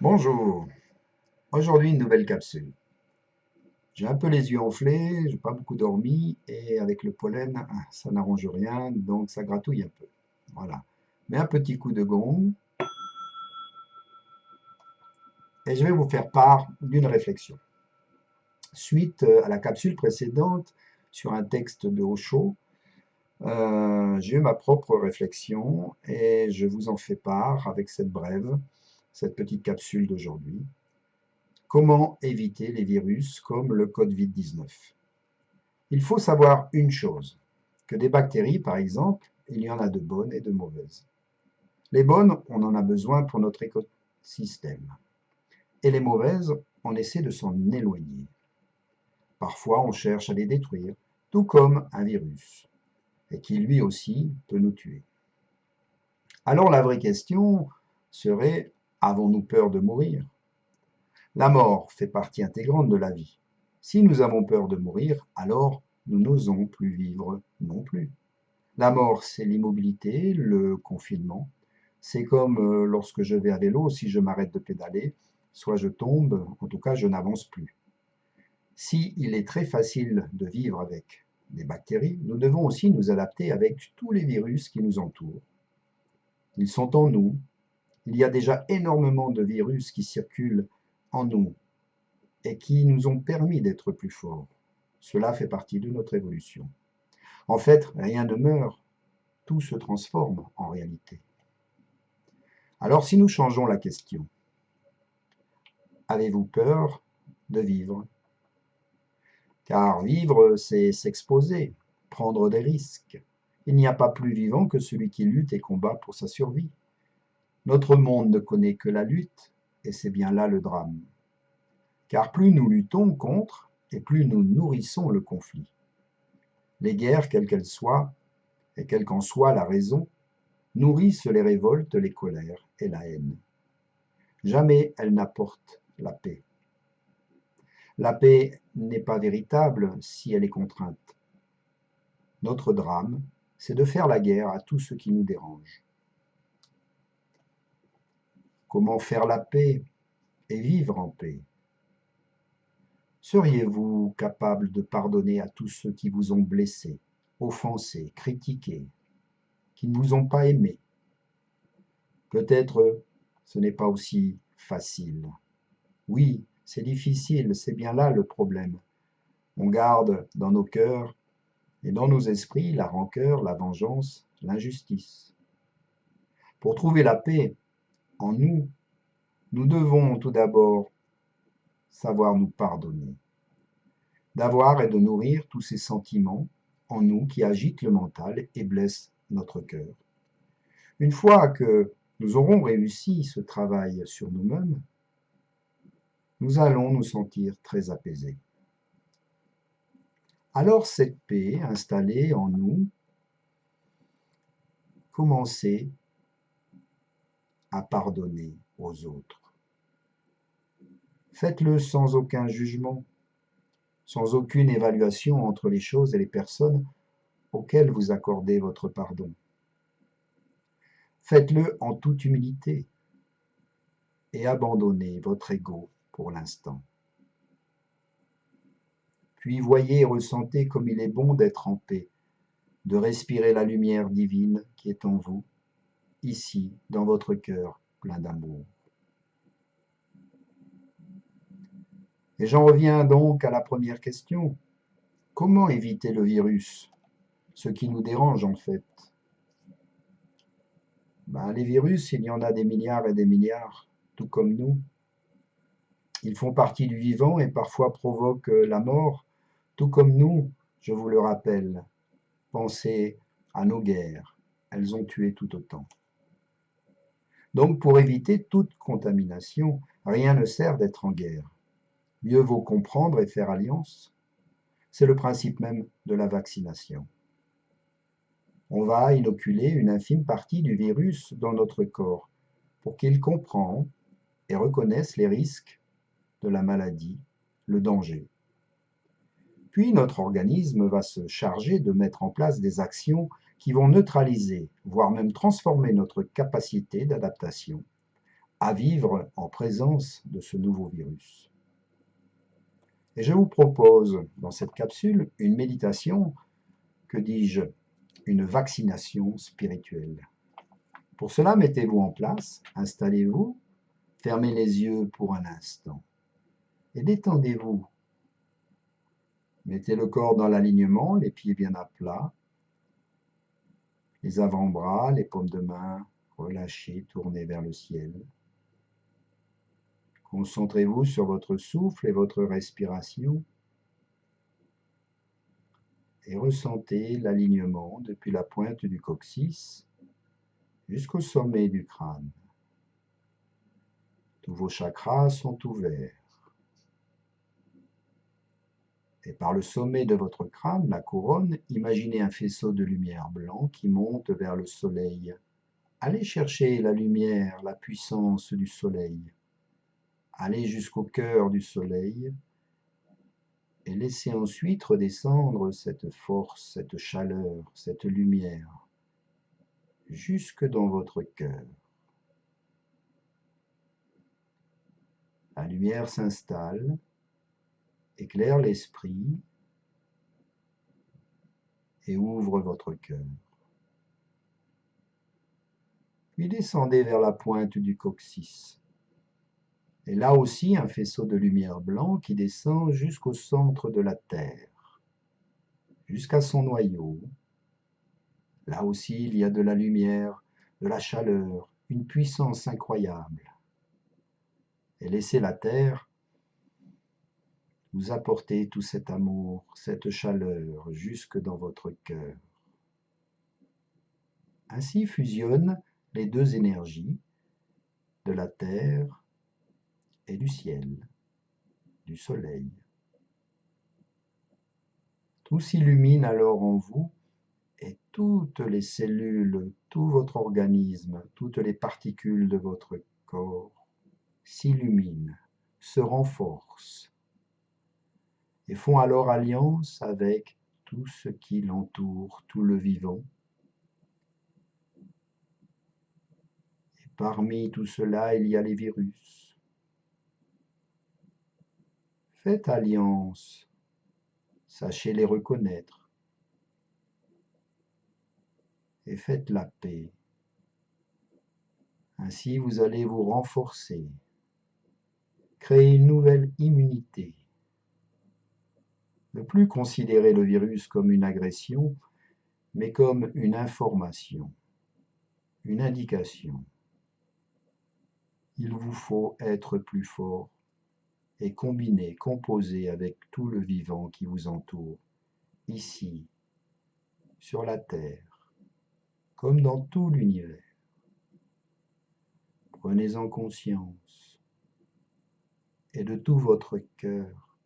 Bonjour, aujourd'hui une nouvelle capsule. J'ai un peu les yeux enflés, j'ai pas beaucoup dormi et avec le pollen, ça n'arrange rien, donc ça gratouille un peu. Voilà. Mais un petit coup de gong et je vais vous faire part d'une réflexion. Suite à la capsule précédente sur un texte de Osho, j'ai eu ma propre réflexion et je vous en fais part avec cette petite capsule d'aujourd'hui. Comment éviter les virus comme le Covid-19? Il faut savoir une chose, que des bactéries, par exemple, il y en a de bonnes et de mauvaises. Les bonnes, on en a besoin pour notre écosystème. Et les mauvaises, on essaie de s'en éloigner. Parfois, on cherche à les détruire, tout comme un virus, et qui lui aussi peut nous tuer. Alors la vraie question serait, avons-nous peur de mourir? La mort fait partie intégrante de la vie. Si nous avons peur de mourir, alors nous n'osons plus vivre non plus. La mort, c'est l'immobilité, le confinement. C'est comme lorsque je vais à vélo, si je m'arrête de pédaler, soit je tombe, en tout cas je n'avance plus. Si il est très facile de vivre avec des bactéries, nous devons aussi nous adapter avec tous les virus qui nous entourent. Ils sont en nous. Il y a déjà énormément de virus qui circulent en nous et qui nous ont permis d'être plus forts. Cela fait partie de notre évolution. En fait, rien ne meurt, tout se transforme en réalité. Alors si nous changeons la question, avez-vous peur de vivre? Car vivre, c'est s'exposer, prendre des risques. Il n'y a pas plus vivant que celui qui lutte et combat pour sa survie. Notre monde ne connaît que la lutte, et c'est bien là le drame. Car plus nous luttons contre, et plus nous nourrissons le conflit. Les guerres, quelles qu'elles soient, et quelle qu'en soit la raison, nourrissent les révoltes, les colères et la haine. Jamais elles n'apportent la paix. La paix n'est pas véritable si elle est contrainte. Notre drame, c'est de faire la guerre à tout ce qui nous dérange. Comment faire la paix et vivre en paix? Seriez-vous capable de pardonner à tous ceux qui vous ont blessé, offensé, critiqué, qui ne vous ont pas aimé? Peut-être ce n'est pas aussi facile. Oui, c'est difficile, c'est bien là le problème. On garde dans nos cœurs et dans nos esprits la rancœur, la vengeance, l'injustice. Pour trouver la paix en nous, nous devons tout d'abord savoir nous pardonner, d'avoir et de nourrir tous ces sentiments en nous qui agitent le mental et blessent notre cœur. Une fois que nous aurons réussi ce travail sur nous-mêmes, nous allons nous sentir très apaisés. Alors cette paix installée en nous, commencez à pardonner aux autres. Faites-le sans aucun jugement, sans aucune évaluation entre les choses et les personnes auxquelles vous accordez votre pardon. Faites-le en toute humilité et abandonnez votre ego pour l'instant. Puis voyez et ressentez comme il est bon d'être en paix, de respirer la lumière divine qui est en vous, ici, dans votre cœur plein d'amour. Et j'en reviens donc à la première question. Comment éviter le virus? Ce qui nous dérange en fait. Les virus, il y en a des milliards et des milliards, tout comme nous. Ils font partie du vivant et parfois provoquent la mort, tout comme nous, je vous le rappelle. Pensez à nos guerres, elles ont tué tout autant. Donc pour éviter toute contamination, rien ne sert d'être en guerre. Mieux vaut comprendre et faire alliance. C'est le principe même de la vaccination. On va inoculer une infime partie du virus dans notre corps pour qu'il comprenne et reconnaisse les risques de la maladie, le danger. Puis notre organisme va se charger de mettre en place des actions qui vont neutraliser, voire même transformer notre capacité d'adaptation à vivre en présence de ce nouveau virus. Et je vous propose dans cette capsule une méditation, que dis-je, une vaccination spirituelle. Pour cela, mettez-vous en place, installez-vous, fermez les yeux pour un instant et détendez-vous. Mettez le corps dans l'alignement, les pieds bien à plat, les avant-bras, les paumes de main relâchées, tournées vers le ciel. Concentrez-vous sur votre souffle et votre respiration et ressentez l'alignement depuis la pointe du coccyx jusqu'au sommet du crâne. Tous vos chakras sont ouverts. Et par le sommet de votre crâne, la couronne, imaginez un faisceau de lumière blanc qui monte vers le soleil. Allez chercher la lumière, la puissance du soleil. Allez jusqu'au cœur du soleil et laissez ensuite redescendre cette force, cette chaleur, cette lumière jusque dans votre cœur. La lumière s'installe, éclaire l'esprit et ouvre votre cœur. Puis descendez vers la pointe du coccyx. Et là aussi, un faisceau de lumière blanc qui descend jusqu'au centre de la Terre, jusqu'à son noyau. Là aussi, il y a de la lumière, de la chaleur, une puissance incroyable. Et laissez la Terre vous apporter tout cet amour, cette chaleur, jusque dans votre cœur. Ainsi fusionnent les deux énergies de la Terre et du ciel, du soleil. Tout s'illumine alors en vous et toutes les cellules, tout votre organisme, toutes les particules de votre corps s'illuminent, se renforcent et font alors alliance avec tout ce qui l'entoure, tout le vivant. Et parmi tout cela, il y a les virus. Faites alliance, sachez les reconnaître et faites la paix. Ainsi, vous allez vous renforcer, créer une nouvelle immunité. Ne plus considérer le virus comme une agression, mais comme une information, une indication. Il vous faut être plus fort et combiner, composer avec tout le vivant qui vous entoure, ici, sur la Terre, comme dans tout l'univers. Prenez-en conscience et de tout votre cœur,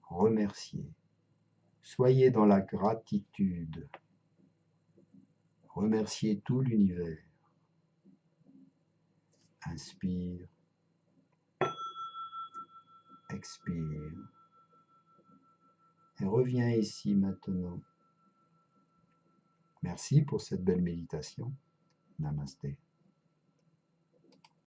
remerciez. Soyez dans la gratitude. Remerciez tout l'univers. Inspire, expire. Et reviens ici maintenant. Merci pour cette belle méditation. Namasté.